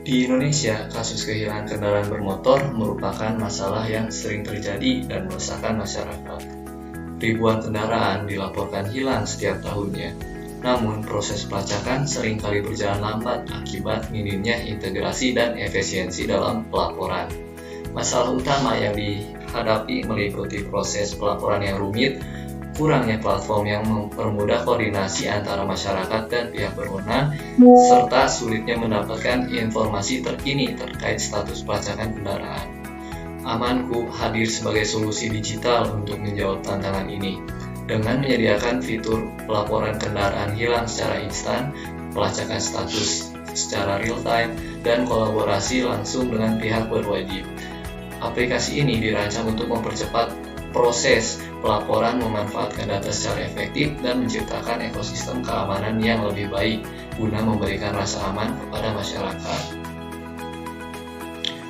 Di Indonesia, kasus kehilangan kendaraan bermotor merupakan masalah yang sering terjadi dan meresahkan masyarakat. Ribuan kendaraan dilaporkan hilang setiap tahunnya. Namun, proses pelacakan seringkali berjalan lambat akibat minimnya integrasi dan efisiensi dalam pelaporan. Masalah utama yang dihadapi meliputi proses pelaporan yang rumit, kurangnya platform yang mempermudah koordinasi antara masyarakat dan pihak berwenang, serta sulitnya mendapatkan informasi terkini terkait status pelacakan kendaraan. Amanku hadir sebagai solusi digital untuk menjawab tantangan ini. Dengan menyediakan fitur pelaporan kendaraan hilang secara instan, pelacakan status secara real-time, dan kolaborasi langsung dengan pihak berwajib. Aplikasi ini dirancang untuk mempercepat proses pelaporan, memanfaatkan data secara efektif, dan menciptakan ekosistem keamanan yang lebih baik guna memberikan rasa aman kepada masyarakat.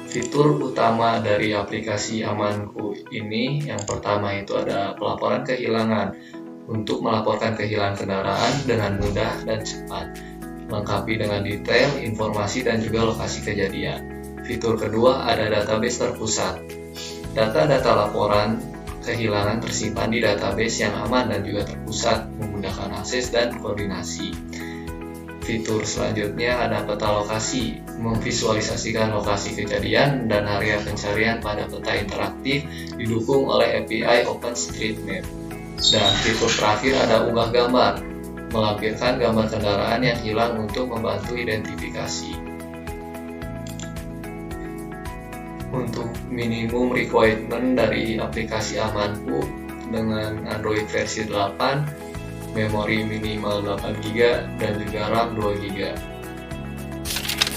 Fitur utama dari aplikasi Amanku ini yang pertama itu ada pelaporan kehilangan. Untuk melaporkan kehilangan kendaraan dengan mudah dan cepat, lengkapi dengan detail, informasi, dan juga lokasi kejadian. Fitur kedua ada database terpusat. Data-data laporan kehilangan tersimpan di database yang aman dan juga terpusat, memudahkan akses dan koordinasi. Fitur selanjutnya ada peta lokasi, memvisualisasikan lokasi kejadian dan area pencarian pada peta interaktif, didukung oleh API OpenStreetMap. Dan fitur terakhir ada unggah gambar, melampirkan gambar kendaraan yang hilang untuk membantu identifikasi. Untuk minimum requirement dari aplikasi Amanku dengan Android versi 8, memori minimal 8GB dan juga RAM 2GB.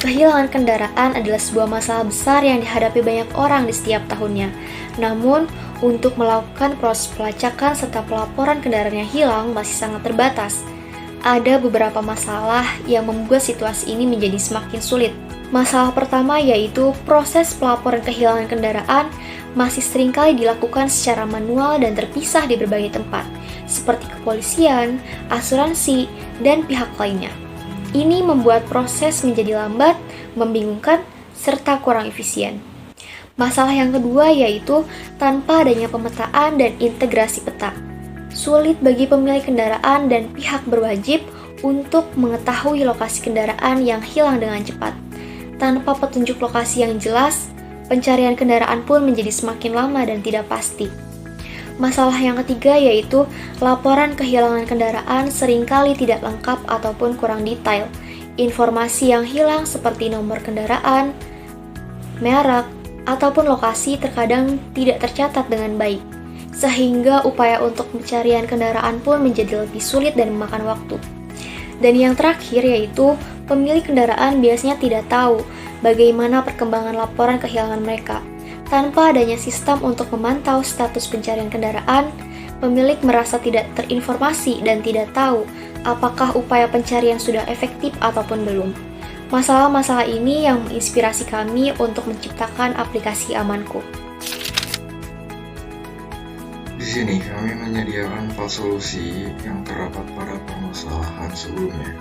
Kehilangan kendaraan adalah sebuah masalah besar yang dihadapi banyak orang di setiap tahunnya. Namun, untuk melakukan proses pelacakan serta pelaporan kendaraan yang hilang masih sangat terbatas. Ada beberapa masalah yang membuat situasi ini menjadi semakin sulit. Masalah pertama yaitu proses pelaporan kehilangan kendaraan masih seringkali dilakukan secara manual dan terpisah di berbagai tempat, seperti kepolisian, asuransi, dan pihak lainnya. Ini membuat proses menjadi lambat, membingungkan, serta kurang efisien. Masalah yang kedua yaitu tanpa adanya pemetaan dan integrasi peta. Sulit bagi pemilik kendaraan dan pihak berwajib untuk mengetahui lokasi kendaraan yang hilang dengan cepat. Tanpa petunjuk lokasi yang jelas, pencarian kendaraan pun menjadi semakin lama dan tidak pasti. Masalah yang ketiga yaitu laporan kehilangan kendaraan seringkali tidak lengkap ataupun kurang detail. Informasi yang hilang seperti nomor kendaraan, merek, ataupun lokasi terkadang tidak tercatat dengan baik, sehingga upaya untuk pencarian kendaraan pun menjadi lebih sulit dan memakan waktu. Dan yang terakhir yaitu pemilik kendaraan biasanya tidak tahu bagaimana perkembangan laporan kehilangan mereka. Tanpa adanya sistem untuk memantau status pencarian kendaraan, pemilik merasa tidak terinformasi dan tidak tahu apakah upaya pencarian sudah efektif ataupun belum. Masalah-masalah ini yang menginspirasi kami untuk menciptakan aplikasi Amanku. Di sini kami menyediakan 4 solusi yang terdapat pada permasalahan sebelumnya.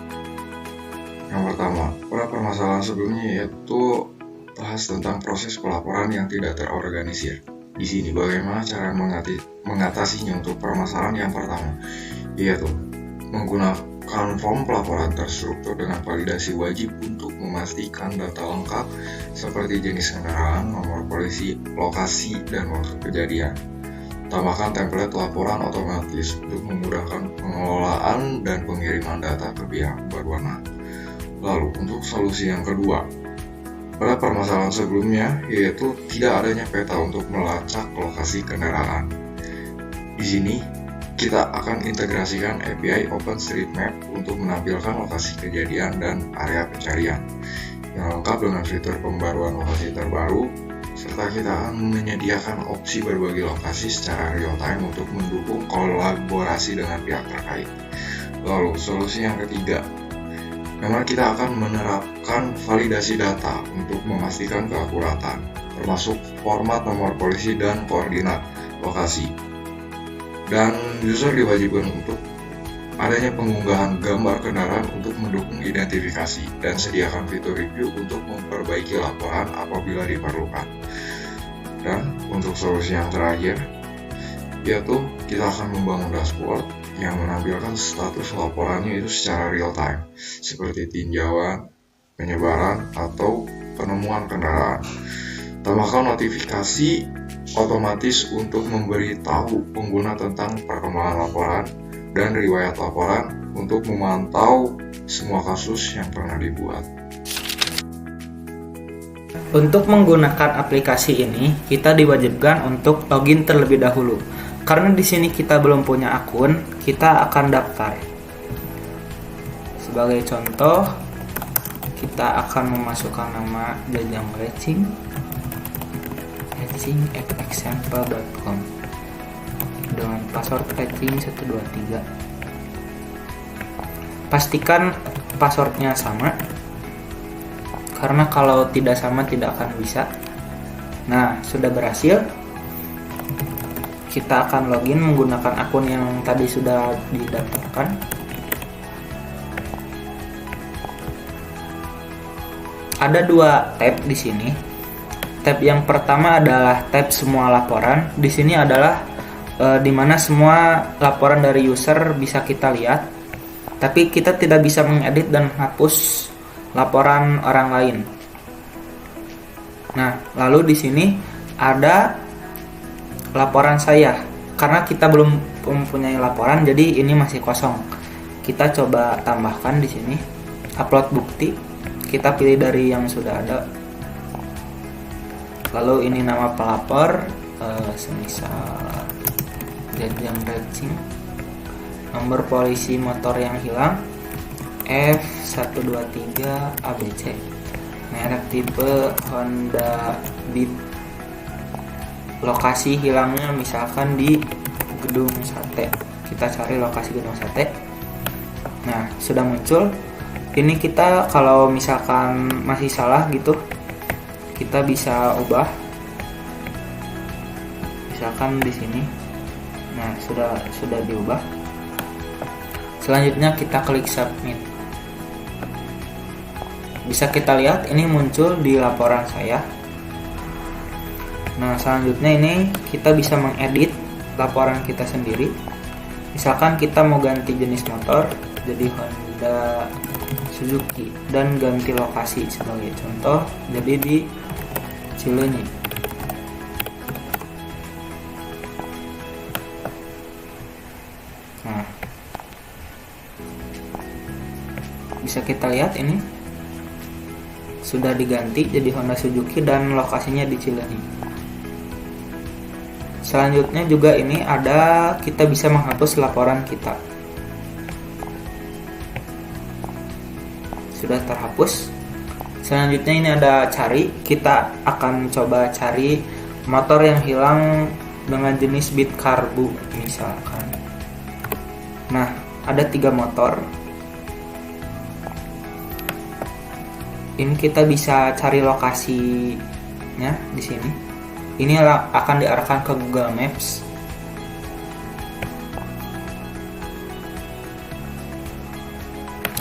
Yang pertama, pada permasalahan sebelumnya yaitu bahas tentang proses pelaporan yang tidak terorganisir. Di sini bagaimana cara mengatasinya untuk permasalahan yang pertama, yaitu menggunakan form pelaporan terstruktur dengan validasi wajib untuk memastikan data lengkap seperti jenis kendaraan, nomor polisi, lokasi, dan waktu kejadian. Tambahkan template laporan otomatis untuk memudahkan pengelolaan dan pengiriman data ke pihak berwenang. Lalu untuk solusi yang kedua, pada permasalahan sebelumnya yaitu tidak adanya peta untuk melacak lokasi kendaraan. Di sini kita akan integrasikan API OpenStreetMap untuk menampilkan lokasi kejadian dan area pencarian yang lengkap dengan fitur pembaruan lokasi terbaru, serta kita akan menyediakan opsi berbagi lokasi secara real-time untuk mendukung kolaborasi dengan pihak terkait. Lalu, solusi yang ketiga, memang kita akan menerapkan validasi data untuk memastikan keakuratan, termasuk format nomor polisi dan koordinat lokasi. Dan user diwajibkan untuk adanya pengunggahan gambar kendaraan untuk mendukung identifikasi, dan sediakan fitur review untuk memperbaiki laporan apabila diperlukan. Dan untuk solusi yang terakhir, yaitu kita akan membangun dashboard yang menampilkan status laporannya itu secara real time, seperti tinjauan, penyebaran, atau penemuan kendaraan. Tambahkan notifikasi otomatis untuk memberitahu pengguna tentang perkembangan laporan dan riwayat laporan untuk memantau semua kasus yang pernah dibuat. Untuk menggunakan aplikasi ini, kita diwajibkan untuk login terlebih dahulu. Karena di sini kita belum punya akun, kita akan daftar. Sebagai contoh, kita akan memasukkan nama Jajang Racing @example.com dengan password racing 123. Pastikan passwordnya sama, karena kalau tidak sama tidak akan bisa. Nah, sudah berhasil. Kita akan login menggunakan akun yang tadi sudah didaftarkan. Ada 2 tab di sini. Tab yang pertama adalah tab semua laporan. Di sini adalah di mana semua laporan dari user bisa kita lihat. Tapi kita tidak bisa mengedit dan menghapus laporan orang lain. Nah, lalu di sini ada laporan saya. Karena kita belum mempunyai laporan, jadi ini masih kosong. Kita coba tambahkan di sini. Upload bukti. Kita pilih dari yang sudah ada. Lalu ini nama pelapor, semisal Jajang Racing. Nomor polisi motor yang hilang F123 ABC. Merek tipe Honda Beat. Lokasi hilangnya misalkan di Gedung Sate. Kita cari lokasi Gedung Sate. Nah, sudah muncul. Ini kita kalau misalkan masih salah gitu, kita bisa ubah. Misalkan di sini. Nah, sudah diubah. Selanjutnya kita klik submit. Bisa kita lihat ini muncul di laporan saya. Nah, selanjutnya ini kita bisa mengedit laporan kita sendiri. Misalkan kita mau ganti jenis motor jadi Honda Suzuki dan ganti lokasi, sebagai contoh jadi di Cileunyi. Nah, bisa kita lihat ini sudah diganti jadi Honda Suzuki dan lokasinya di Cileunyi. Selanjutnya juga ini ada, kita bisa menghapus laporan kita. Sudah terhapus. Selanjutnya ini ada cari. Kita akan coba cari motor yang hilang dengan jenis Beat Karbu misalkan. Nah, ada 3 motor. Ini kita bisa cari lokasinya di sini. Ini akan diarahkan ke Google Maps.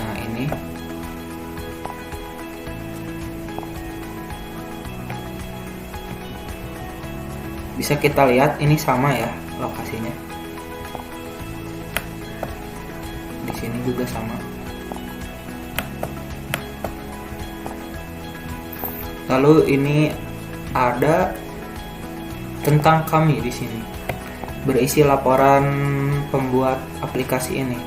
Nah, ini bisa kita lihat ini sama ya lokasinya. Di sini juga sama. Lalu ini ada tentang kami di sini, berisi laporan pembuat aplikasi ini.